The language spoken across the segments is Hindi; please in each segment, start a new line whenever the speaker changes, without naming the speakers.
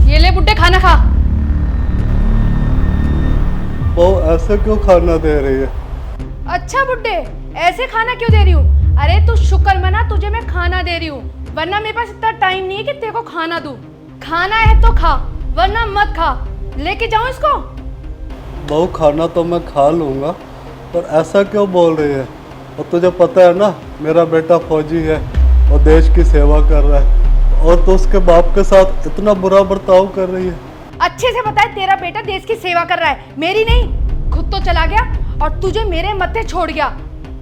ये ले बुड्ढे खाना खा।
बहू ऐसे क्यों खाना दे रही है?
अच्छा बुड्ढे, ऐसे खाना क्यों दे रही हूँ? अरे तू शुक्र मना, तुझे मैं खाना दे रही हूँ, वरना मेरे पास इतना टाइम नहीं है कि तेरे को खाना दूँ। खाना है तो खा, वरना मत खा। लेके जाऊँ इसको?
बहू खाना तो मैं खा लूँगा, पर ऐसा क्यों बोल रही है? और तुझे पता है ना, मेरा बेटा फौजी है और देश की सेवा कर रहा है, और तो उसके बाप के साथ इतना बुरा बर्ताव कर रही है।
अच्छे से पता है तेरा बेटा देश की सेवा कर रहा है, मेरी नहीं। खुद तो चला गया और तुझे मेरे मत्थे छोड़ गया।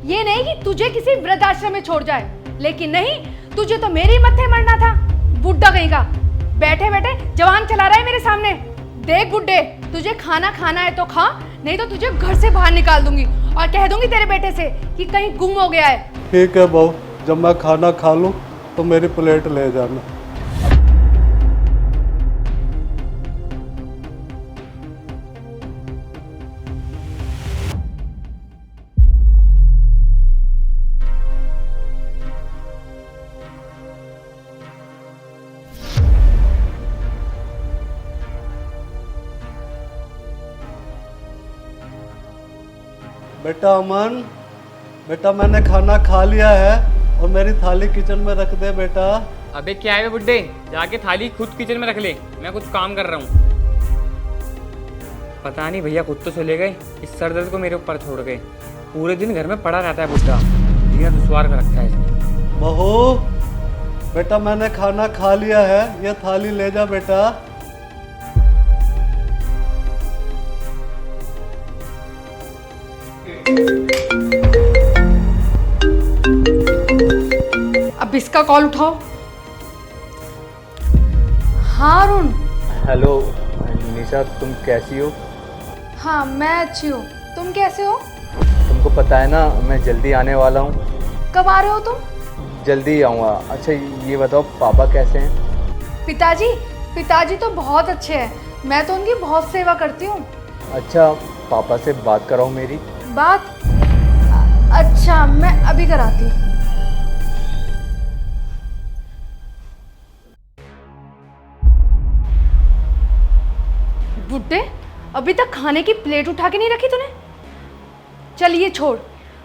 ये नहीं कि तुझे किसी वृद्धाश्रम में छोड़ जाए, लेकिन नहीं, तुझे तो मेरे मत्थे मरना था। बुड्ढा कहीं का, बैठे बैठे जवान चला रहा है मेरे सामने। देख बुड्ढे, तुझे खाना खाना है तो खा, नहीं तो तुझे घर से बाहर निकाल दूंगी और कह दूंगी तेरे बेटे से कि कहीं गुम हो गया है।
ठीक है बहू, जब मैं खाना खा लूँ तो मेरी प्लेट ले जाना। बेटा अमन, बेटा मैंने खाना खा लिया है और मेरी थाली किचन में रख दे बेटा।
अबे क्या है बुड्ढे, जाके थाली खुद किचन में रख ले, मैं कुछ काम कर रहा हूँ। पता नहीं भैया खुद तो चले गए, इस सर दर्द को मेरे ऊपर छोड़ गए। पूरे दिन घर में पड़ा रहता है बुड्ढा, जीना दुश्वार कर रखा है इसने।
बहू, बेटा मैंने खाना खा लिया है, ये थाली ले जा बेटा।
अब इसका कॉल उठाओ। हाँ अरुण।
हेलो निशा, तुम कैसी हो?
हाँ मैं अच्छी हूँ, तुम कैसे हो?
तुमको पता है ना, मैं जल्दी आने वाला हूँ।
कब आ रहे हो तुम?
जल्दी ही आऊँगा। अच्छा ये बताओ, पापा कैसे हैं?
पिताजी? पिताजी तो बहुत अच्छे हैं, मैं तो उनकी बहुत सेवा करती हूँ।
अच्छा, पापा से बात कराओ मेरी।
बात? अच्छा मैं अभी कराती हूँ। बुड्ढे, अभी तक खाने की प्लेट उठा के नहीं रखी तूने? चल ये छोड़,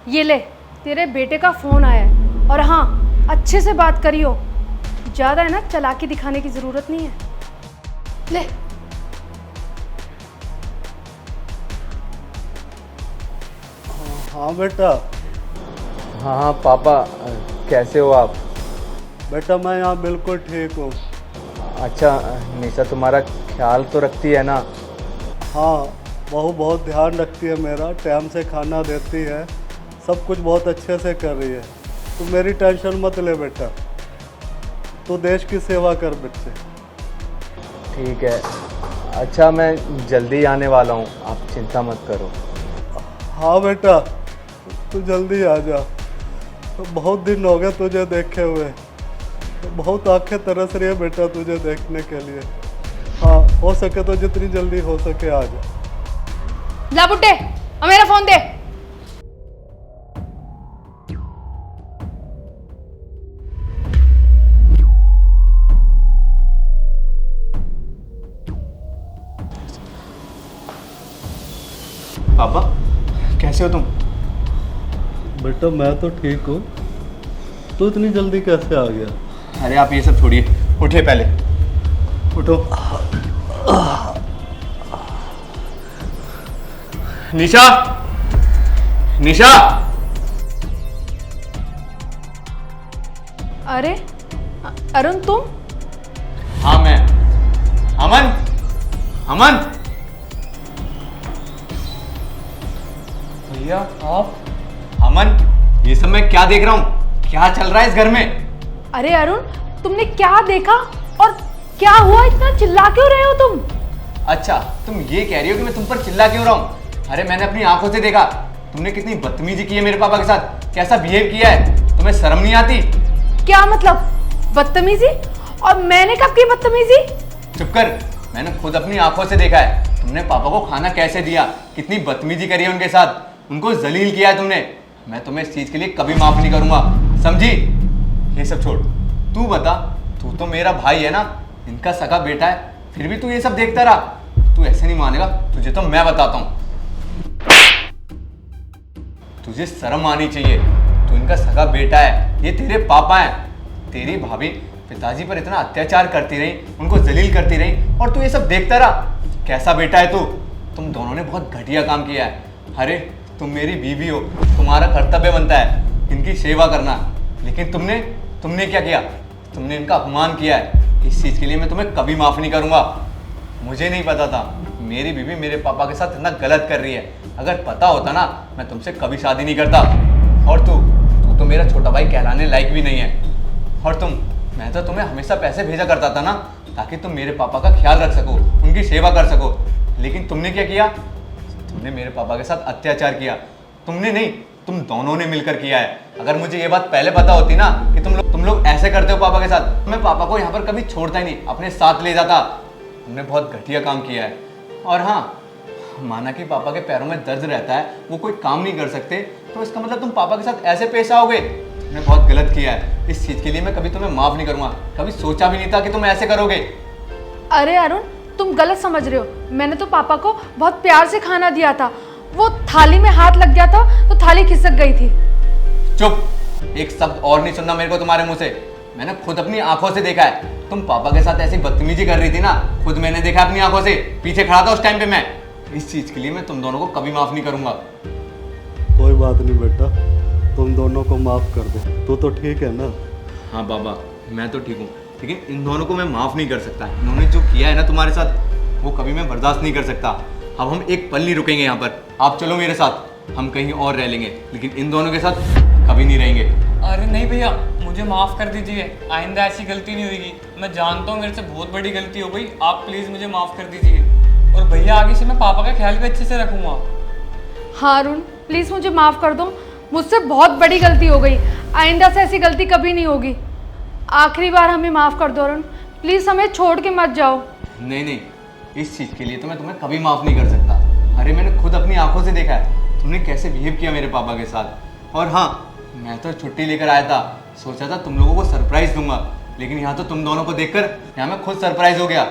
ये ले, तेरे बेटे का फोन आया है। और हाँ, अच्छे से बात करियो, ज्यादा है ना चालाकी दिखाने की जरूरत नहीं है। ले।
हाँ बेटा।
हाँ हाँ पापा, कैसे हो आप?
बेटा मैं यहाँ बिल्कुल ठीक हूँ।
अच्छा निशा तुम्हारा ख्याल तो रखती है ना?
हाँ, बहू बहुत ध्यान रखती है मेरा, टाइम से खाना देती है, सब कुछ बहुत अच्छे से कर रही है। तू मेरी टेंशन मत ले बेटा, तू देश की सेवा कर बच्चे।
ठीक है। अच्छा मैं जल्दी आने वाला हूँ, आप चिंता मत करो।
हाँ बेटा, तू जल्दी आ जा, तो बहुत दिन हो गए तुझे देखे हुए, तो बहुत आंखें तरस रही है बेटा तुझे देखने के लिए। हाँ, हो सके तो जितनी जल्दी हो सके आ जा।
ला बुड्ढे, अब मेरा फोन दे।
पापा कैसे हो तुम?
बेटा मैं तो ठीक हूँ, तू इतनी जल्दी कैसे आ गया?
अरे आप ये सब छोड़िए, उठिए पहले, उठो। निशा, निशा।
अरे अरुण तुम?
हाँ मैं। अमन, अमन। भैया आप? अमन, ये सब मैं क्या देख रहा हूँ? क्या चल रहा है इस घर में?
अरे अरुण, तुमने क्या देखा और क्या हुआ? इतना चिल्ला क्यों रहे हो तुम?
अच्छा, तुम ये कह रही हो कि मैं तुम पर चिल्ला क्यों रहा हूँ? अरे मैंने अपनी आंखों से देखा, तुमने कितनी बदतमीजी की है मेरे पापा के साथ, कैसा बिहेव किया है, तुम्हें शर्म नहीं आती?
क्या मतलब बदतमीजी? और मैंने कब की बदतमीजी?
चुप कर, मैंने खुद अपनी आंखों से देखा है, तुमने पापा को खाना कैसे दिया, कितनी बदतमीजी करी है उनके साथ, उनको जलील किया है तुमने। मैं तुम्हें इस चीज के लिए कभी माफ नहीं करूंगा, समझी? ये सब छोड़, तू बता, तू तो मेरा भाई है ना, इनका सगा बेटा है, फिर भी तू ये सब देखता रहा। तू ऐसे नहीं मानेगा, तुझे तो मैं बताता हूँ। तुझे शर्म आनी चाहिए। तू इनका सगा बेटा है, ये तेरे पापा हैं। तेरी भाभी पिताजी पर इतना अत्याचार करती रही, उनको जलील करती रही, और तू ये सब देखता रहा। कैसा बेटा है तू? तुम दोनों ने बहुत घटिया काम किया है। अरे तुम मेरी बीवी हो, तुम्हारा कर्तव्य बनता है इनकी सेवा करना, लेकिन तुमने क्या किया? तुमने इनका अपमान किया है। इस चीज़ के लिए मैं तुम्हें कभी माफ़ नहीं करूँगा। मुझे नहीं पता था मेरी बीवी मेरे पापा के साथ इतना गलत कर रही है। अगर पता होता ना, मैं तुमसे कभी शादी नहीं करता। और तू तो मेरा छोटा भाई कहलाने लायक भी नहीं है। और मैं तो तुम्हें हमेशा पैसे भेजा करता था ना, ताकि तुम मेरे पापा का ख्याल रख सको, उनकी सेवा कर सको। लेकिन तुमने क्या किया? तुमने मेरे पापा के साथ अत्याचार किया। तुमने नहीं, तुम दोनों ने मिलकर किया है। अगर मुझे ये बात पहले पता होती ना कि तुम लोग ऐसे करते हो पापा के साथ, मैं पापा को यहाँ पर कभी छोड़ता ही नहीं, अपने साथ ले जाता। तुमने बहुत घटिया काम किया है। और हाँ, माना कि पापा के पैरों में दर्द रहता है, वो कोई काम नहीं कर सकते, तो इसका मतलब तुम पापा के साथ ऐसे पेश आओगे? तुमने बहुत गलत किया है। इस चीज़ के लिए मैं कभी तुम्हें माफ़ नहीं करूँगा। कभी सोचा भी नहीं था कि तुम ऐसे करोगे।
अरे अरुण, तुम गलत समझ रहे हो। मैंने तो पापा को बहुत प्यार से खाना दिया था। वो थाली में हाथ लग गया था तो थाली खिसक गई थी।
चुप! एक शब्द और नहीं सुनना मेरे को तुम्हारे मुंह से। मैंने खुद अपनी आंखों से देखा है। तुम पापा के साथ ऐसी बदतमीजी कर रही थी ना, खुद मैंने देखा अपनी आंखों से। पीछे खड़ा था उस टाइम पे मैं। इस चीज के लिए मैं तुम दोनों को कभी माफ नहीं करूंगा।
कोई बात नहीं बेटा, तुम दोनों को माफ कर दे। तू तो ठीक है ना?
हाँ बाबा, मैं तो ठीक हूँ, लेकिन इन दोनों को मैं माफ नहीं कर सकता। इन्होंने जो किया है ना तुम्हारे साथ, वो कभी मैं बर्दाश्त नहीं कर सकता। अब हम एक पल नहीं रुकेंगे यहाँ पर। आप चलो मेरे साथ, हम कहीं और रह लेंगे, लेकिन इन दोनों के साथ कभी नहीं रहेंगे।
अरे नहीं भैया, मुझे माफ़ कर दीजिए। आइंदा ऐसी गलती नहीं होगी। मैं जानता हूँ मेरे से बहुत बड़ी गलती हो गई। आप प्लीज़ मुझे माफ़ कर दीजिए। और भैया, आगे से मैं पापा का ख्याल भी अच्छे से रखूँगा।
हाँ अरुण, प्लीज़ मुझे माफ़ कर दो। मुझसे बहुत बड़ी गलती हो गई। आइंदा से ऐसी गलती कभी नहीं होगी। आखिरी बार हमें माफ़ कर दो अरुण, प्लीज़ हमें छोड़ के मत जाओ।
नहीं नहीं, इस चीज़ के लिए तो मैं तुम्हें कभी माफ़ नहीं कर सकता। अरे मैंने खुद अपनी आंखों से देखा है तुमने कैसे बिहेव किया मेरे पापा के साथ। और हाँ, मैं तो छुट्टी लेकर आया था, सोचा था तुम लोगों को सरप्राइज़ दूंगा, लेकिन यहाँ तो तुम दोनों को देखकर यहाँ मैं खुद सरप्राइज हो गया।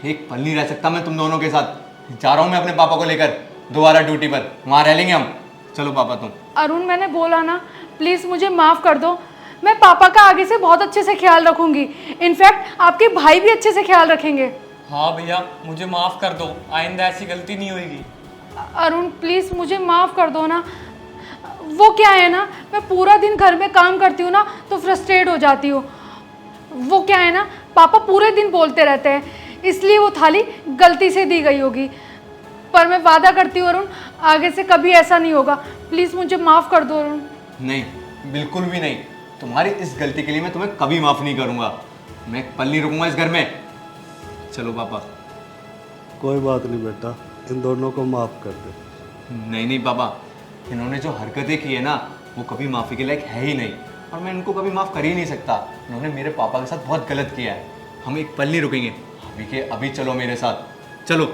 एक पल नहीं रह सकता मैं तुम दोनों के साथ। जा रहा हूँ मैं अपने पापा को लेकर दोबारा ड्यूटी पर, वहाँ रह लेंगे हम। चलो पापा तुम।
अरुण, मैंने बोला ना, प्लीज़ मुझे माफ़ कर दो। मैं पापा का आगे से बहुत अच्छे से ख्याल रखूंगी। इनफैक्ट आपके भाई भी अच्छे से ख्याल रखेंगे।
हाँ भैया, मुझे माफ़ कर दो। आइंदा ऐसी गलती नहीं होगी।
अरुण प्लीज़ मुझे माफ़ कर दो ना। वो क्या है ना, मैं पूरा दिन घर में काम करती हूँ ना, तो फ्रस्ट्रेट हो जाती हूँ। वो क्या है ना, पापा पूरे दिन बोलते रहते हैं, इसलिए वो थाली गलती से दी गई होगी। पर मैं वादा करती हूँ अरुण, आगे से कभी ऐसा नहीं होगा। प्लीज़ मुझे माफ़ कर दो अरुण।
नहीं, बिल्कुल भी नहीं। तुम्हारी इस गलती के लिए मैं तुम्हें कभी माफ़ नहीं करूँगा। मैं एक पल नहीं रुकूंगा इस घर में। चलो पापा।
कोई बात नहीं बेटा, इन दोनों को माफ कर दे।
नहीं नहीं पापा, इन्होंने जो हरकतें की है ना, वो कभी माफ़ी के लायक है ही नहीं, और मैं इनको कभी माफ़ कर ही नहीं सकता। इन्होंने मेरे पापा के साथ बहुत गलत किया है। हम एक पल नहीं रुकेंगे। अभी के अभी चलो मेरे साथ, चलो।